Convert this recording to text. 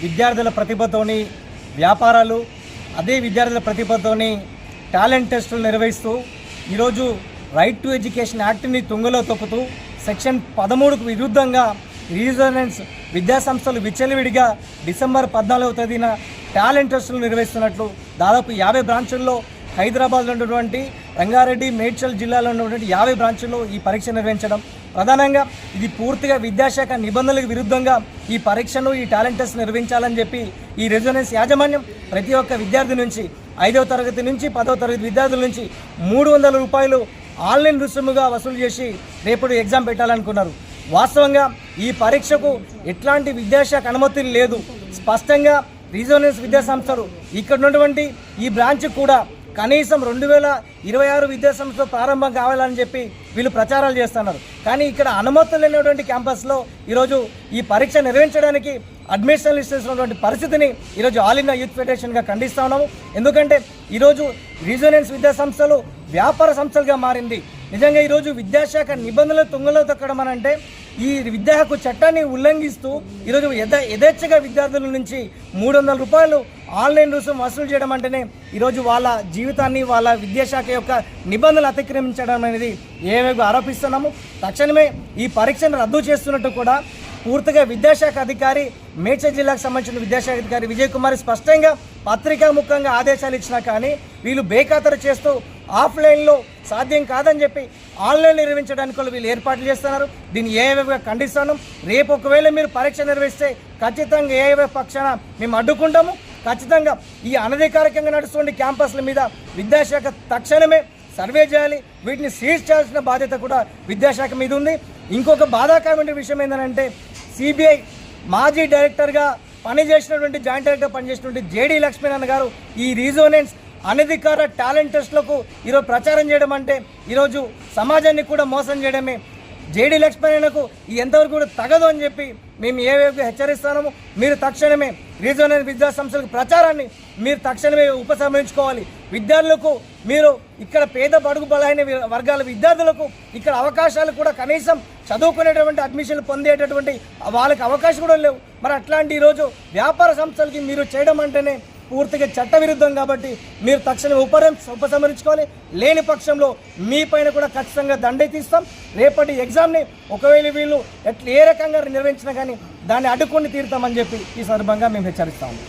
విద్యార్థుల ప్రతిభతోని వ్యాపారాలు, అదే విద్యార్థుల ప్రతిభతోని టాలెంట్ టెస్టులు నిర్వహిస్తూ ఈరోజు రైట్ టు ఎడ్యుకేషన్ యాక్ట్ని తుంగలో తొక్కుతూ సెక్షన్ 13కు విరుద్ధంగా రీజనెన్స్ విద్యాసంస్థలు విచ్చలవిడిగా డిసెంబర్ 14వ తేదీన టాలెంట్ టెస్టులు నిర్వహిస్తున్నట్లు దాదాపు 50 బ్రాంచుల్లో హైదరాబాద్లో ఉన్నటువంటి రంగారెడ్డి, మేడ్చల్ జిల్లాలో ఉన్నటువంటి 50 బ్రాంచుల్లో ఈ పరీక్ష నిర్వహించడం ప్రధానంగా ఇది పూర్తిగా విద్యాశాఖ నిబంధనలకు విరుద్ధంగా ఈ పరీక్షను, ఈ టాలెంట్ టెస్ట్ నిర్వహించాలని చెప్పి ఈ రెసిడెన్స్ యాజమాన్యం ప్రతి ఒక్క విద్యార్థి నుంచి 5వ తరగతి నుంచి 10వ తరగతి విద్యార్థుల నుంచి 300 రూపాయలు ఆన్లైన్ రుసుముగా వసూలు చేసి రేపటి ఎగ్జామ్ పెట్టాలనుకున్నారు. వాస్తవంగా ఈ పరీక్షకు ఎట్లాంటి విద్యాశాఖ అనుమతి లేదు. స్పష్టంగా రీజనల్ విద్యాసంస్థలు ఇక్కడ ఉన్నటువంటి ఈ బ్రాంచ్ కూడా కనీసం 2026 విద్యాసంస్థ ప్రారంభం కావాలని చెప్పి వీళ్ళు ప్రచారాలు చేస్తున్నారు. కానీ ఇక్కడ అనుమతులు లేనటువంటి క్యాంపస్లో ఈరోజు ఈ పరీక్ష నిర్వహించడానికి అడ్మిషన్ ఇస్తున్నటువంటి పరిస్థితిని ఈరోజు ఆల్ ఇండియా యూత్ ఫెడరేషన్గా ఖండిస్తూ ఉన్నాము. ఎందుకంటే ఈరోజు రీజనల్ విద్యాసంస్థలు వ్యాపార సంస్థలుగా మారింది. నిజంగా ఈరోజు విద్యాశాఖ నిబంధనలు తుంగలో తొక్కడం అని అంటే ఈ విద్యా హక్కు చట్టాన్ని ఉల్లంఘిస్తూ ఈరోజు యథేచ్ఛగా విద్యార్థుల నుంచి 300 రూపాయలు ఆన్లైన్ రుసుము వసూలు చేయడం అంటేనే ఈరోజు వాళ్ళ జీవితాన్ని, వాళ్ళ విద్యాశాఖ యొక్క నిబంధనలు అతిక్రమించడం అనేది ఏవేగా ఆరోపిస్తున్నాము. తక్షణమే ఈ పరీక్షను రద్దు చేస్తున్నట్టు కూడా పూర్తిగా విద్యాశాఖ అధికారి, మేడ్చల్ జిల్లాకు సంబంధించిన విద్యాశాఖ అధికారి విజయ్ కుమార్ స్పష్టంగా పత్రికాముఖంగా ఆదేశాలు ఇచ్చినా కానీ వీళ్ళు బేఖాతరు చేస్తూ ఆఫ్లైన్లో సాధ్యం కాదని చెప్పి ఆన్లైన్ నిర్వహించడానికి కూడా వీళ్ళు ఏర్పాట్లు చేస్తున్నారు. దీన్ని ఏఐవైగా ఖండిస్తాను. రేపు ఒకవేళ మీరు పరీక్ష నిర్వహిస్తే ఖచ్చితంగా ఏఐవై పక్షాన మేము అడ్డుకుంటాము. ఖచ్చితంగా ఈ అనధికారికంగా నడుస్తున్న క్యాంపస్ల మీద విద్యాశాఖ తక్షణమే సర్వే చేయాలి. వీటిని సీజ్ చేయాల్సిన బాధ్యత కూడా విద్యాశాఖ మీద ఉంది. ఇంకొక బాధాకరమైన విషయం ఏంటంటే సిబిఐ మాజీ డైరెక్టర్గా పనిచేసినటువంటి, జాయింట్ డైరెక్టర్ పనిచేసినటువంటి జేడీ లక్ష్మీనారాయణ గారు ఈ రీజోనెన్స్ అనధికార టాలెంట్ టెస్ట్లకు ఈరోజు ప్రచారం చేయడం అంటే ఈరోజు సమాజాన్ని కూడా మోసం చేయడమే. జేడీ లక్ష్మీనారాయణకు ఎంతవరకు కూడా తగదు అని చెప్పి మేము ఏవేగా హెచ్చరిస్తున్నాము. మీరు తక్షణమే రీజనల్ విద్యా సంస్థలకు ప్రచారాన్ని మీరు తక్షణమే ఉపసంహరించుకోవాలి. విద్యార్థులకు మీరు ఇక్కడ పేద బడుగు బలైన వర్గాల విద్యార్థులకు ఇక్కడ అవకాశాలు కూడా కనీసం చదువుకునేటువంటి అడ్మిషన్లు పొందేటటువంటి వాళ్ళకి అవకాశం కూడా లేవు. మరి అట్లాంటి ఈరోజు వ్యాపార సంస్థలకి మీరు చేయడం అంటేనే పూర్తిగా చట్టవిరుద్ధం. కాబట్టి మీరు తక్షణం ఉపసంహరించుకోవాలి. లేని పక్షంలో మీ పైన కూడా ఖచ్చితంగా దండే తీస్తాం. రేపటి ఎగ్జామ్ని ఒకవేళ వీళ్ళు ఏ రకంగా నిర్వహించినా కానీ దాన్ని అడ్డుకొని తీరుతామని చెప్పి ఈ సందర్భంగా మేము హెచ్చరిస్తాము.